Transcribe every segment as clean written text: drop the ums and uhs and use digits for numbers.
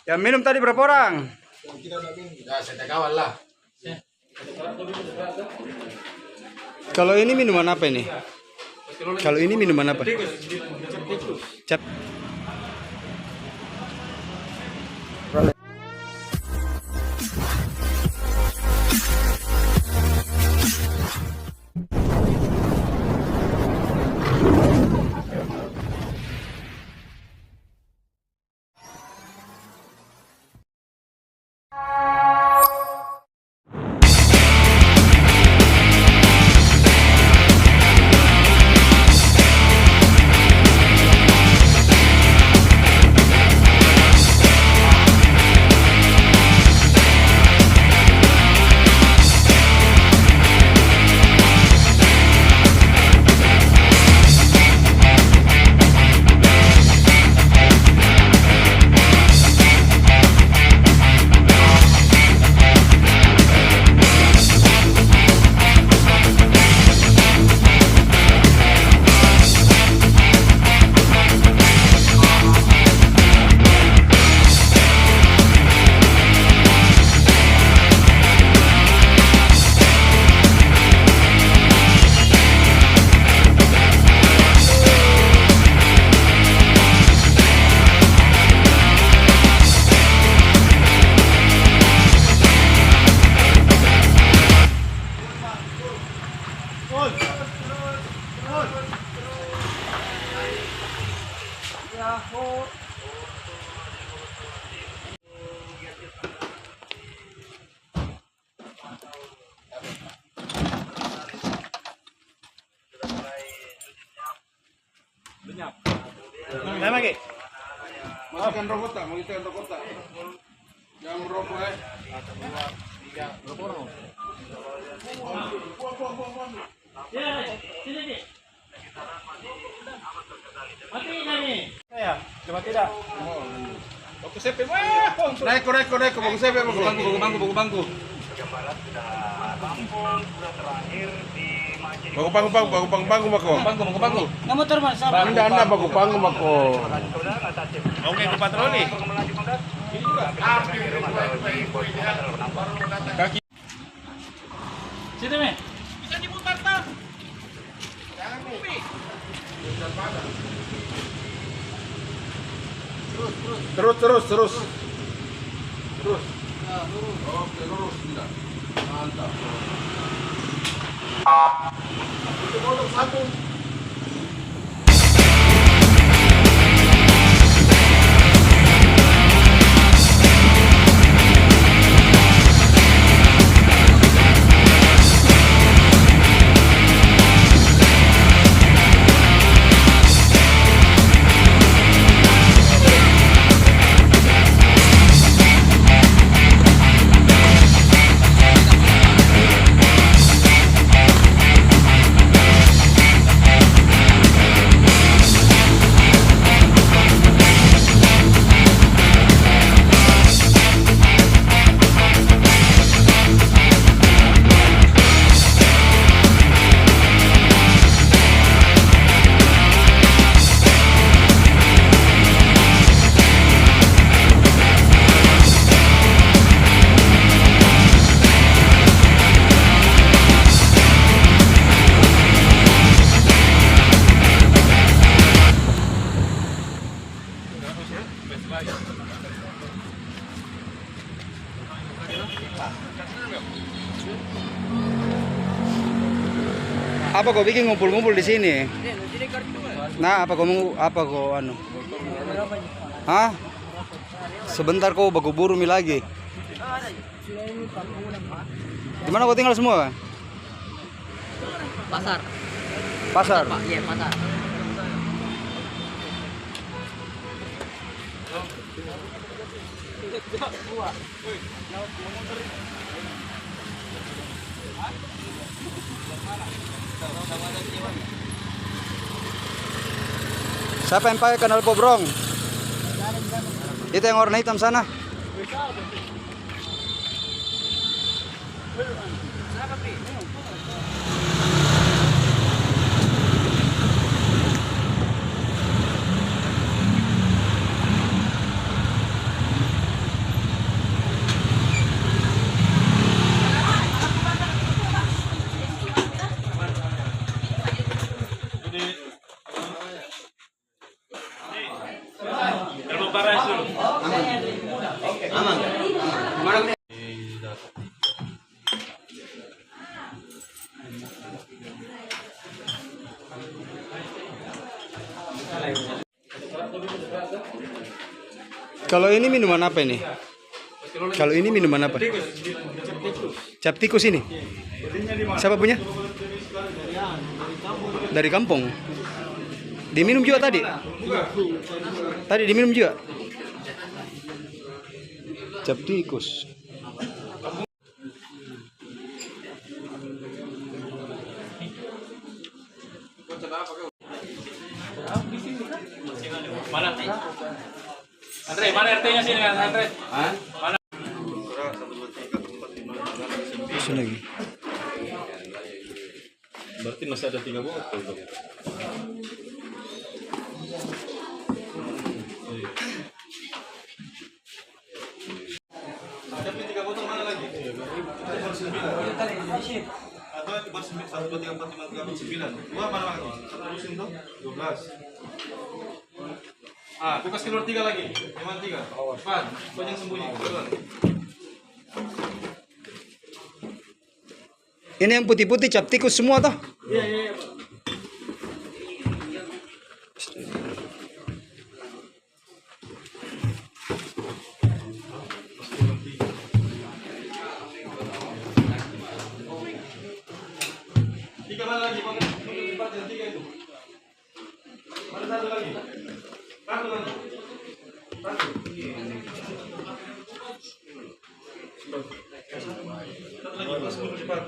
Yang minum tadi berapa orang? Ya, saya kawal lah. Kalau ini minuman apa ini? Kalau ini minuman apa? Cap. Lagi. Masukkan rokok tak? Mau kita rokok tak? Jangan merokok ya. 1, 2, 3, rokok. Ya, cuma tidak. Baku sepe, wah! Naik, baku sepe, baku bangku. Baku bangku, bangku. Nggak motor mas? Anda baku bangku, bako. Oke, ke patroli. Kaki. Situ me. Bisa diputar tak? Jangan kopi. Terus. Oke, lurus tidak. Mantap. Itu motor satu. Apa kau bikin ngumpul-ngumpul di sini? Nah, apa kau anu? Hah? Sebentar kau baku buru mi lagi. Di mana kau tinggal semua? Pasar. Pasar. Pak, iya pasar. Siapa yang pakai kanal Pobrong? Itu yang warna hitam sana. Kalau ini minuman apa ini? Kalau ini minuman apa? Cap tikus ini. Siapa punya? Dari kampung. Diminum juga tadi? Tadi diminum juga? Cap tikus. Mana? Andre, mana RT-nya sini kan, Andre? Mana? Sini lagi. Berarti masih ada 3 botol dong. Tapi 3 botol mana lagi? Itu baru 9. Atau itu baru 9, 1, 2, 3, 4, 5, 6, 9. Dua mana lagi? 1 lusin tuh? 12. Ah, tuh kasih keluar 3 lagi. Yang 3? 4. Kau yang sembunyi. Keluar. Ini yang putih-putih cap tikus semua toh? Iya. Tiga mana lagi? Pakai 4 dan 3 itu. Mana satu lagi? Satu lagi. Satu. Satu lagi, pas 10 cepat.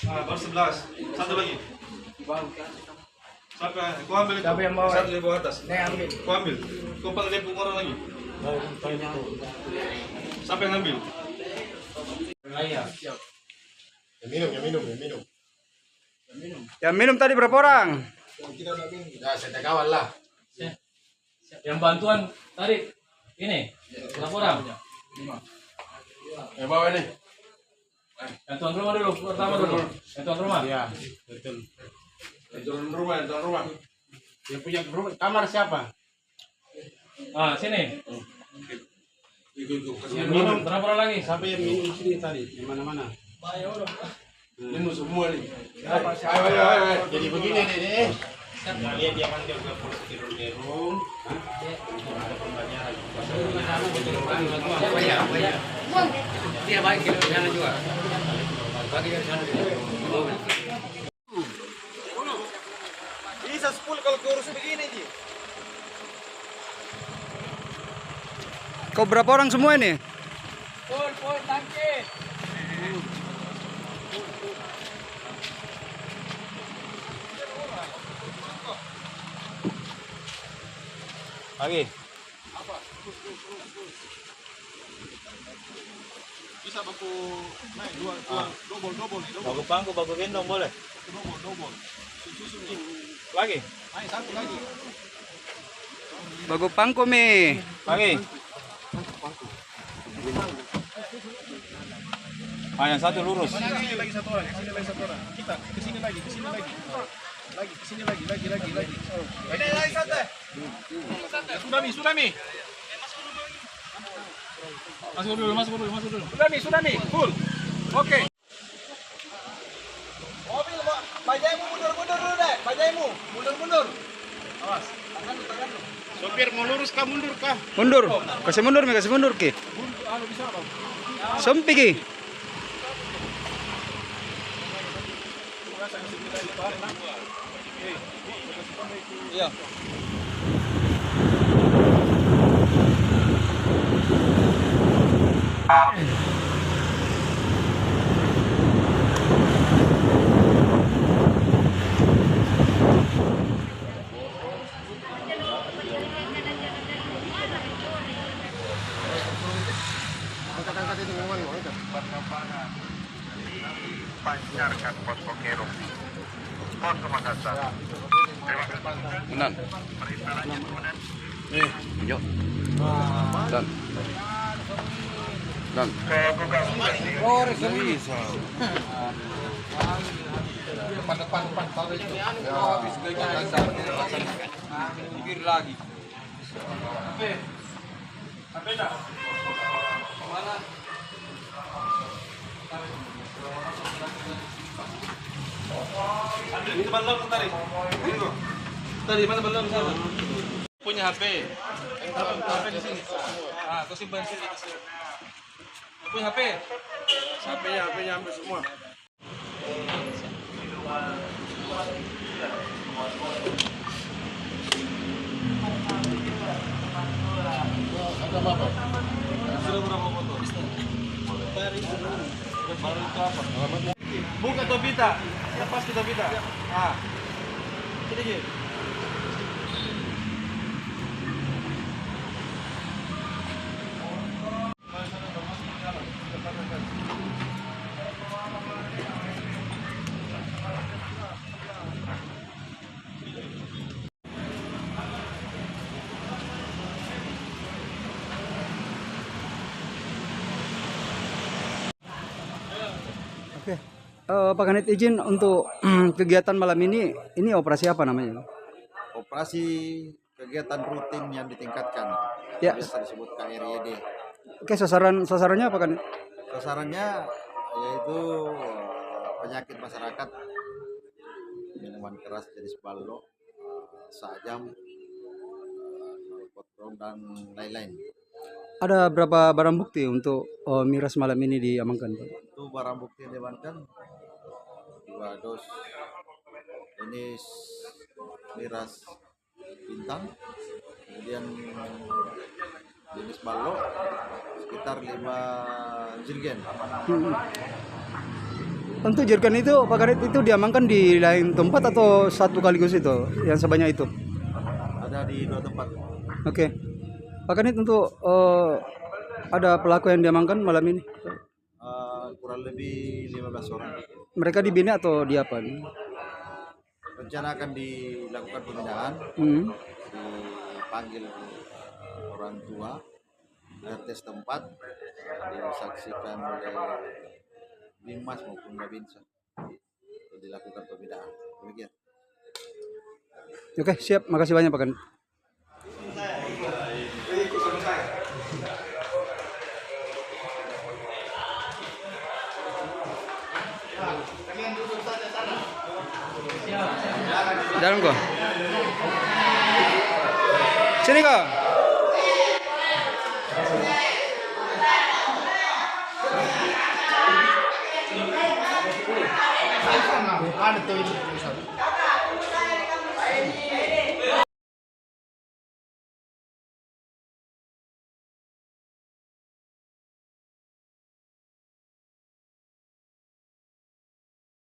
Ah, baru 11. Satu lagi. Siapa? Kau ambil itu. Siapa yang bawa? Satu di bawah atas. Saya ambil. Kau ambil. Kau panggil dia orang lagi. Siapa yang ambil? Iya. Yang minum tadi berapa orang? Ya, saya kawal lah. Yang bantuan tadi ini berapa orang? Yang bawa ini. Yang tuan rumah dulu, pertama dulu. Yang tuan rumah. Ya, betul. Turun rumah, turun rumah. Yang punya rumah kamar siapa? Ah, sini. Ikut. Yang minum berapa orang lagi? Siapa yang minum sini tadi? Di mana-mana? Minum semua nih. Ayo. Jadi begini nih. Lihat dia manggil ke polisi Tirum. Ada pembelajaran. Dia bagi ke sana juga. Bagi ke sana juga. Bisa 10 kalau kurus begini Ji. Kau berapa orang semua ini? Pol, tangki. Lagi. Bisa baku naik dua double. Bagus pangku, bagus gendong boleh. Double. Lagi. Naik satu lagi. Bago pangko mi. Lagi. Yang satu lurus. Lagi satu orang. Kita ke sini lagi. Lagi. Ini lagi santai. Sudah mi. Masuk dulu. Sudah mi. Full. Oke. Mobil, bajaimu mundur dulu deh. Bajaimu mundur. Awas. Tangan lu. Sopir mau lurus kah mundur kah? Mundur. Kasih mundur ki. Bisa Bang. Sempi ki. Iya. Pancarkan pos Pokero. Pos Makassar. Terima kasih. Benar. Yuk. Dan. Depan taruh itu. Ya, habis gagal pikir lagi. HP tak? Mana? Ambil itu balon tarik. Ini kok. Tadi mana balon sana? Punya HP. HP di sini. Ah, kau simpan sini. Kau punya HP? HP-nya ambil semua. Sudah berapa foto? Baru itu apa? Buka Tobita. Lepas ke Tobita. Ah. Sedikit. Oke. Pak Kanit izin untuk kegiatan malam ini operasi apa namanya? Operasi kegiatan rutin yang ditingkatkan, Ya. biasa disebut KRYD. Oke, sasarannya apa Kanit? Sasarannya yaitu penyakit masyarakat, minuman keras jenis balok, sajam, narkotika dan lain-lain. Ada berapa barang bukti untuk miras malam ini diamankan, Pak? Itu barang bukti yang diamankan 2 dos jenis miras bintang, kemudian jenis balok sekitar 5 jerigen. Tentu jerigen itu Pak Kanit itu diamankan di lain tempat atau satu kaligus itu yang sebanyak itu? Ada di 2 tempat. Oke. Pak Kanit untuk ada pelaku yang diamankan malam ini? Kurang lebih 15 orang. Mereka dibina atau di apa? Rencana akan dilakukan pembinaan, dipanggil orang tua, RT setempat, disaksikan oleh Bimas maupun Babinsa untuk dilakukan pembinaan. Demikian. Oke, siap. Makasih banyak Pak Kanit. Dalam kok. Sini kok. Ada tuh ini.